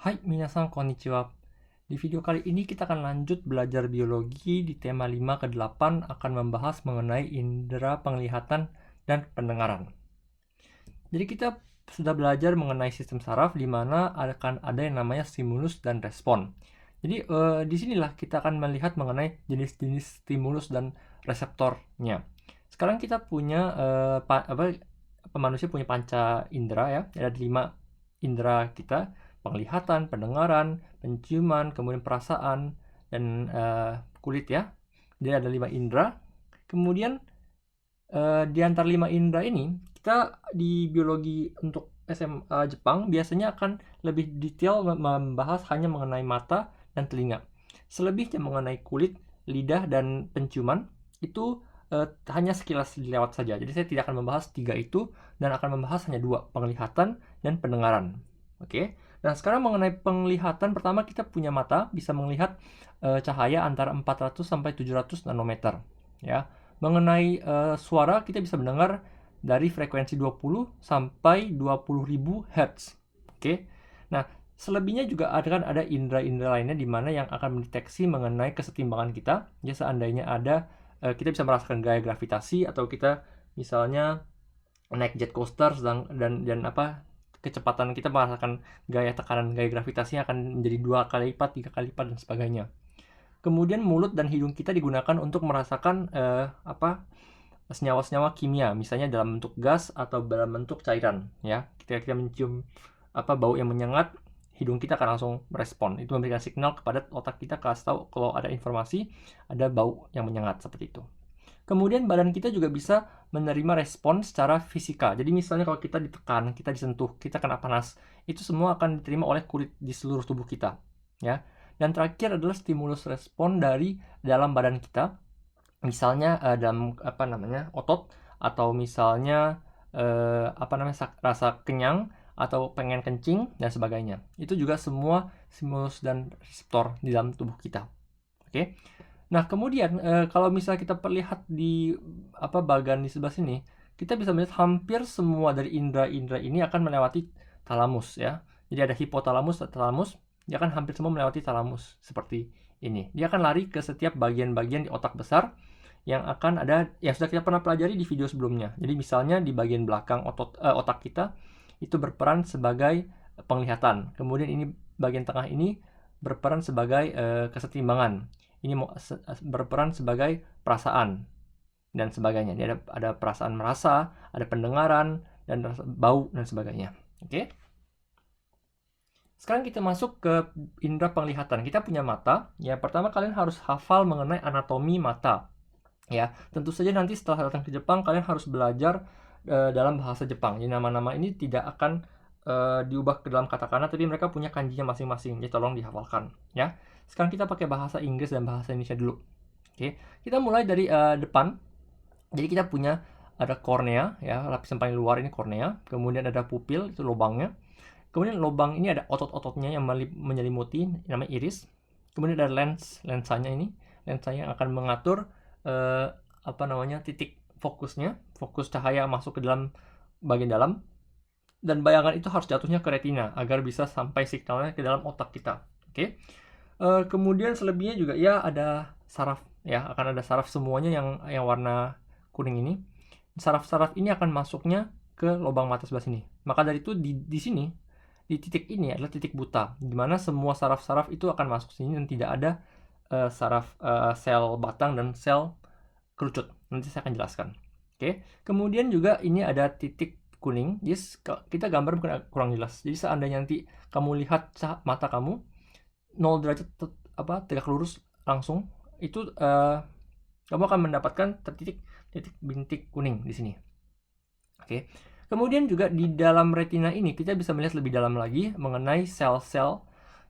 Hai, minasan konnichiwa. Di video kali ini kita akan lanjut belajar biologi di tema 5 ke 8 akan membahas mengenai indera penglihatan dan pendengaran. Jadi kita sudah belajar mengenai sistem saraf di mana akan ada yang namanya stimulus dan respon. Jadi disinilah kita akan melihat mengenai jenis-jenis stimulus dan reseptornya. Sekarang kita punya manusia punya panca indera ya, ada 5 indera kita: penglihatan, pendengaran, penciuman, kemudian perasaan, dan kulit ya. Jadi ada 5 indera. Kemudian di antara 5 indera ini, kita di biologi untuk SMA Jepang biasanya akan lebih detail membahas hanya mengenai mata dan telinga. Selebihnya mengenai kulit, lidah, dan penciuman itu hanya sekilas dilewat saja. Jadi saya tidak akan membahas 3 itu dan akan membahas hanya 2, penglihatan dan pendengaran. Oke. Nah, sekarang mengenai penglihatan, pertama kita punya mata bisa melihat cahaya antara 400 sampai 700 nanometer ya. Mengenai suara, kita bisa mendengar dari frekuensi 20 sampai 20.000 Hz. Oke. Nah, selebihnya juga ada indera-indera lainnya di mana yang akan mendeteksi mengenai kesetimbangan kita. Ya, seandainya ada kita bisa merasakan gaya gravitasi, atau kita misalnya naik jet coaster dan kecepatan kita merasakan gaya tekanan, gaya gravitasinya akan menjadi 2 kali lipat, 3 kali lipat, dan sebagainya. Kemudian mulut dan hidung kita digunakan untuk merasakan senyawa-senyawa kimia, misalnya dalam bentuk gas atau dalam bentuk cairan ya. Kita mencium bau yang menyengat, hidung kita akan langsung merespon. Itu memberikan signal kepada otak kita, kasih tahu kalau ada informasi, ada bau yang menyengat, seperti itu. Kemudian badan kita juga bisa menerima respon secara fisika. Jadi misalnya kalau kita ditekan, kita disentuh, kita kena panas, itu semua akan diterima oleh kulit di seluruh tubuh kita ya. Dan terakhir adalah stimulus respon dari dalam badan kita, misalnya dalam otot, atau misalnya rasa kenyang atau pengen kencing dan sebagainya. Itu juga semua stimulus dan reseptor di dalam tubuh kita. Oke. Nah, kemudian kalau misalnya kita perlihat di bagian di sebelah sini, kita bisa melihat hampir semua dari indera-indera ini akan melewati talamus ya. Jadi ada hipotalamus dan talamus, dia akan hampir semua melewati talamus seperti ini. Dia akan lari ke setiap bagian-bagian di otak besar yang akan ada, yang sudah kita pernah pelajari di video sebelumnya. Jadi misalnya di bagian belakang otak kita itu berperan sebagai penglihatan. Kemudian ini bagian tengah ini berperan sebagai kesetimbangan. Ini berperan sebagai perasaan dan sebagainya. Jadi ada perasaan merasa, ada pendengaran, dan bau dan sebagainya. Oke. Sekarang kita masuk ke indera penglihatan. Kita punya mata. Ya, pertama kalian harus hafal mengenai anatomi mata. Ya, tentu saja nanti setelah datang ke Jepang kalian harus belajar dalam bahasa Jepang. Jadi nama-nama ini tidak akan diubah ke dalam katakana, tapi mereka punya kanjinya masing-masing. Jadi tolong dihafalkan ya. Sekarang kita pakai bahasa Inggris dan bahasa Indonesia dulu. Oke, kita mulai dari depan. Jadi kita punya ada kornea ya, lapisan paling luar ini kornea. Kemudian ada pupil, itu lubangnya. Kemudian lubang ini ada otot-ototnya yang menyelimuti, namanya iris. Kemudian ada lensanya ini. Lensanya yang akan mengatur titik fokusnya, fokus cahaya masuk ke dalam bagian dalam. Dan bayangan itu harus jatuhnya ke retina agar bisa sampai signalnya ke dalam otak kita. Oke. Kemudian selebihnya juga ya ada saraf ya, akan ada saraf semuanya yang warna kuning ini. Saraf-saraf ini akan masuknya ke lubang mata sebelah sini. Maka dari itu di sini, di titik ini adalah titik buta, di mana semua saraf-saraf itu akan masuk sini dan tidak ada saraf sel batang dan sel kerucut. Nanti saya akan jelaskan. Oke. Kemudian juga ini ada titik kuning. Jadi kita gambar mungkin kurang jelas. Jadi seandainya nanti kamu lihat mata kamu 0 derajat tegak lurus langsung, itu kamu akan mendapatkan titik bintik kuning di sini. Oke. Kemudian juga di dalam retina ini kita bisa melihat lebih dalam lagi mengenai sel-sel.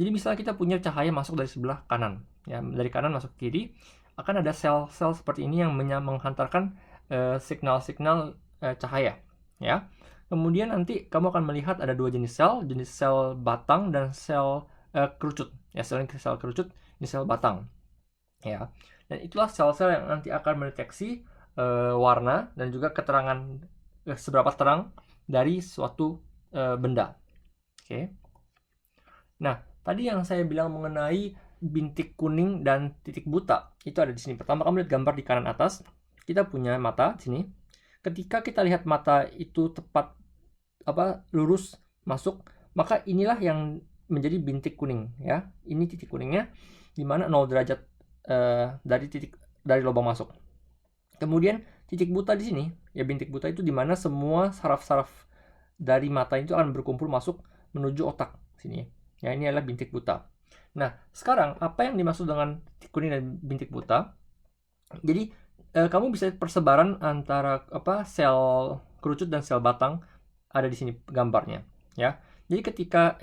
Jadi misalnya kita punya cahaya masuk dari sebelah kanan ya, dari kanan masuk ke kiri, akan ada sel-sel seperti ini yang menghantarkan signal-signal cahaya ya. Kemudian nanti kamu akan melihat ada 2 jenis sel batang dan sel kerucut ya. Sel kerucut ini sel batang ya. Dan itulah sel-sel yang nanti akan mendeteksi warna dan juga keterangan seberapa terang dari suatu benda. Oke. Nah, tadi yang saya bilang mengenai bintik kuning dan titik buta, itu ada di sini. Pertama, kamu lihat gambar di kanan atas, kita punya mata di sini. Ketika kita lihat mata itu tepat lurus masuk, maka inilah yang menjadi bintik kuning ya. Ini titik kuningnya di mana 0 derajat dari lubang masuk. Kemudian titik buta di sini, ya bintik buta itu di mana semua saraf-saraf dari mata itu akan berkumpul masuk menuju otak sini. Ya, ini adalah bintik buta. Nah, sekarang apa yang dimaksud dengan titik kuning dan bintik buta? Jadi kamu bisa lihat persebaran antara sel kerucut dan sel batang ada di sini gambarnya, ya. Jadi ketika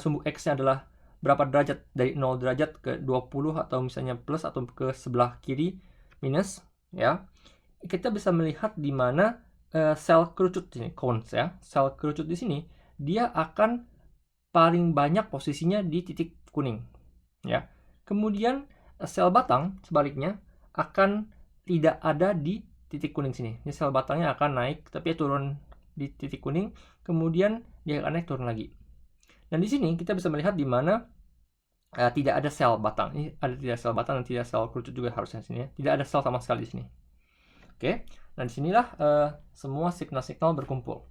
sumbu X-nya adalah berapa derajat dari 0 derajat ke 20 atau misalnya plus atau ke sebelah kiri minus, ya. Kita bisa melihat di mana sel kerucut ini cones ya. Sel kerucut di sini dia akan paling banyak posisinya di titik kuning, ya. Kemudian sel batang sebaliknya akan tidak ada di titik kuning sini. Ini sel batangnya akan naik tapi turun di titik kuning, kemudian dia akan naik turun lagi. Dan di sini kita bisa melihat di mana tidak ada sel batang. Ini ada tidak sel batang dan tidak sel kerucut juga harusnya di sini ya. Tidak ada sel sama sekali di sini. Oke. Dan disinilah semua signal-signal berkumpul.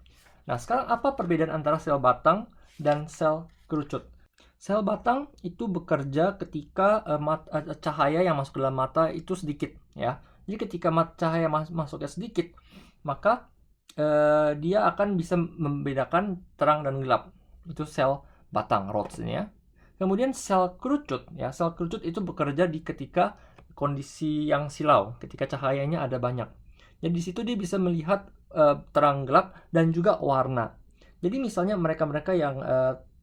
Nah, sekarang apa perbedaan antara sel batang dan sel kerucut? Sel batang itu bekerja ketika cahaya yang masuk ke dalam mata itu sedikit, ya. Jadi ketika cahaya masuknya sedikit, maka dia akan bisa membedakan terang dan gelap. Itu sel batang, rods ini ya. Kemudian sel kerucut, ya. Sel kerucut itu bekerja ketika kondisi yang silau, ketika cahayanya ada banyak. Jadi di situ dia bisa melihat terang gelap dan juga warna. Jadi misalnya mereka-mereka yang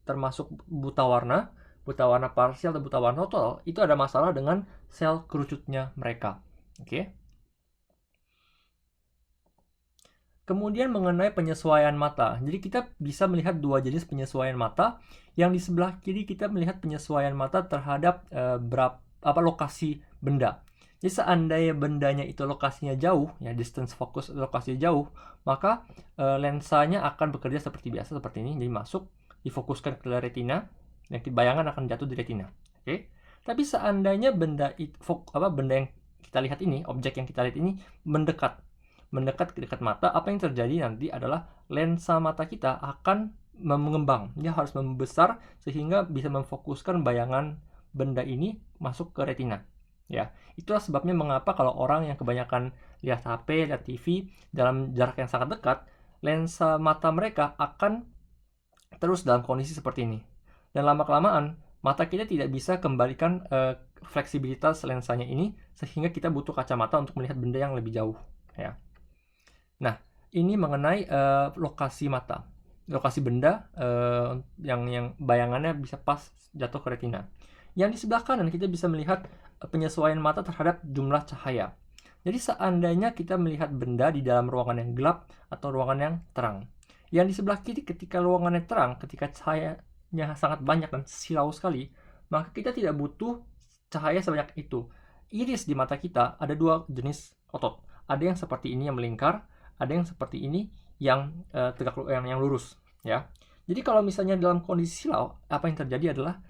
termasuk buta warna parsial atau buta warna total, itu ada masalah dengan sel kerucutnya mereka. Oke. Kemudian mengenai penyesuaian mata. Jadi kita bisa melihat dua jenis penyesuaian mata. Yang di sebelah kiri kita melihat penyesuaian mata terhadap lokasi benda. Jadi seandainya bendanya itu lokasinya jauh, ya distance focus lokasi jauh, maka lensanya akan bekerja seperti biasa seperti ini. Jadi masuk, difokuskan ke retina, dan bayangan akan jatuh di retina. Oke. Tapi seandainya benda yang kita lihat ini, objek yang kita lihat ini mendekat ke dekat mata, apa yang terjadi nanti adalah lensa mata kita akan mengembang. Dia harus membesar sehingga bisa memfokuskan bayangan benda ini masuk ke retina. Ya, itulah sebabnya mengapa kalau orang yang kebanyakan lihat HP, lihat TV dalam jarak yang sangat dekat, lensa mata mereka akan terus dalam kondisi seperti ini. Dan lama-kelamaan, mata kita tidak bisa kembalikan fleksibilitas lensanya ini, sehingga kita butuh kacamata untuk melihat benda yang lebih jauh. Ya. Nah, ini mengenai lokasi mata. Lokasi benda yang bayangannya bisa pas jatuh ke retina. Yang di sebelah kanan kita bisa melihat penyesuaian mata terhadap jumlah cahaya. Jadi seandainya kita melihat benda di dalam ruangan yang gelap atau ruangan yang terang. Yang di sebelah kiri ketika ruangannya terang, ketika cahayanya sangat banyak dan silau sekali, maka kita tidak butuh cahaya sebanyak itu. Iris di mata kita ada dua jenis otot. Ada yang seperti ini yang melingkar, ada yang seperti ini yang tegak yang lurus, ya. Jadi kalau misalnya dalam kondisi silau, apa yang terjadi adalah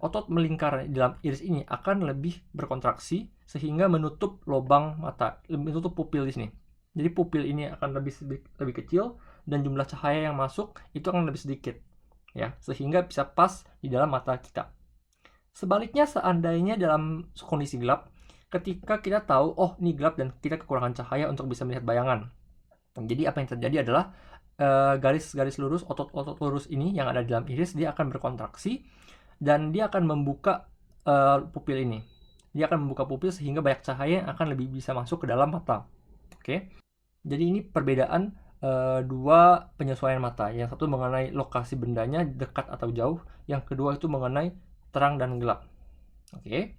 otot melingkar di dalam iris ini akan lebih berkontraksi sehingga menutup lubang mata, menutup pupil di sini. Jadi pupil ini akan lebih kecil dan jumlah cahaya yang masuk itu akan lebih sedikit, ya, sehingga bisa pas di dalam mata kita. Sebaliknya seandainya dalam kondisi gelap, ketika kita tahu oh ini gelap dan kita kekurangan cahaya untuk bisa melihat bayangan. Jadi apa yang terjadi adalah garis-garis lurus, otot-otot lurus ini yang ada di dalam iris dia akan berkontraksi dan dia akan membuka pupil ini. Dia akan membuka pupil sehingga banyak cahaya yang akan lebih bisa masuk ke dalam mata. Oke. Jadi ini perbedaan dua penyesuaian mata. Yang satu mengenai lokasi bendanya dekat atau jauh, yang kedua itu mengenai terang dan gelap. Oke.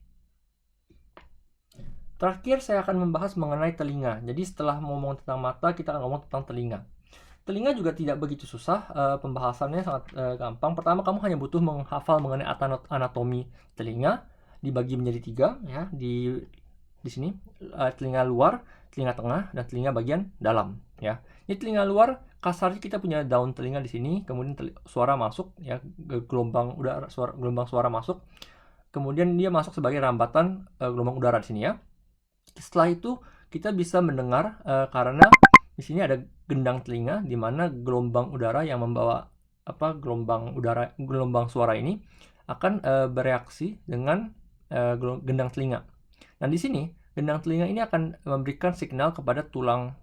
Terakhir saya akan membahas mengenai telinga. Jadi setelah ngomong tentang mata, kita akan ngomong tentang telinga. Telinga juga tidak begitu susah, pembahasannya sangat gampang. Pertama, kamu hanya butuh menghafal mengenai anatomi telinga, dibagi menjadi 3 ya, di sini telinga luar, telinga tengah, dan telinga bagian dalam. ya. Ini telinga luar, kasarnya kita punya daun telinga di sini, kemudian suara masuk, ya, gelombang suara masuk, kemudian dia masuk sebagai rambatan gelombang udara di sini ya. Setelah itu kita bisa mendengar karena di sini ada gendang telinga di mana gelombang udara yang membawa gelombang suara ini akan bereaksi dengan gendang telinga. Nah, di sini gendang telinga ini akan memberikan signal kepada tulang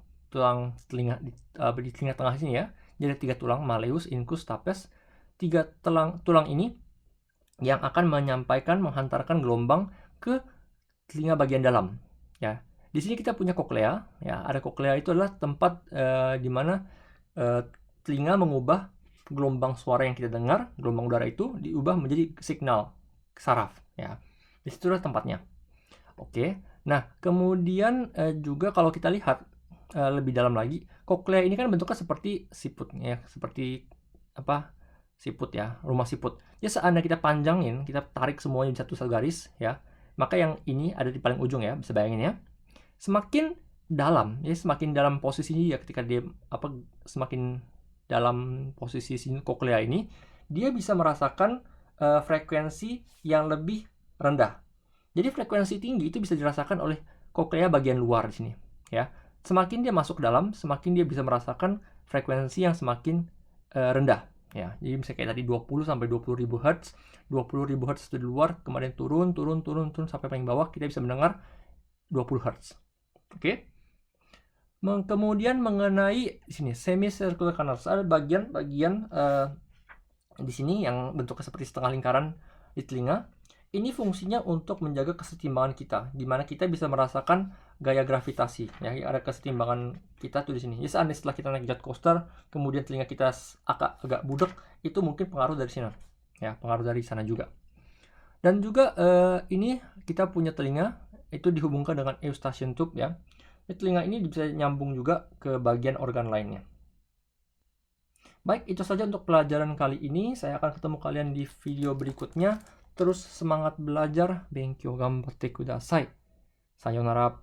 telinga di telinga tengah sini ya. Jadi 3 tulang, malleus, incus, stapes. 3 tulang ini yang akan menghantarkan gelombang ke telinga bagian dalam. Ya, di sini kita punya koklea. Ya, ada koklea, itu adalah tempat di mana telinga mengubah gelombang suara yang kita dengar, gelombang udara itu diubah menjadi signal saraf. Ya, di situlah tempatnya. Oke. Nah, kemudian juga kalau kita lihat lebih dalam lagi, koklea ini kan bentuknya seperti siput, ya, seperti siput ya, rumah siput. Ya, seandainya kita panjangin, kita tarik semuanya di satu garis ya, maka yang ini ada di paling ujung ya, bisa bayangin ya. Semakin dalam, ya, semakin dalam posisinya ya, ketika dia semakin dalam posisi koklea ini, dia bisa merasakan frekuensi yang lebih rendah. Jadi frekuensi tinggi itu bisa dirasakan oleh koklea bagian luar di sini, ya. Semakin dia masuk dalam, semakin dia bisa merasakan frekuensi yang semakin rendah, ya. Jadi misalnya kayak tadi 20 sampai 20.000 Hz, 20.000 Hz itu di luar, kemudian turun sampai paling bawah kita bisa mendengar 20 Hz. Oke. Kemudian mengenai di sini semicircular canals, ada bagian-bagian di sini yang bentuknya seperti setengah lingkaran di telinga. Ini fungsinya untuk menjaga kesetimbangan kita, di mana kita bisa merasakan gaya gravitasi. Ya, ada kesetimbangan kita tuh di sini. Ya, setelah kita naik jet coaster, kemudian telinga kita agak budek, itu mungkin pengaruh dari sini. Ya, pengaruh dari sana juga. Dan juga ini kita punya telinga, itu dihubungkan dengan eustachian tube ya. Telinga ini bisa nyambung juga ke bagian organ lainnya. Baik, itu saja untuk pelajaran kali ini. Saya akan ketemu kalian di video berikutnya. Terus semangat belajar. Benkyou gambatte kudasai. Sayonara.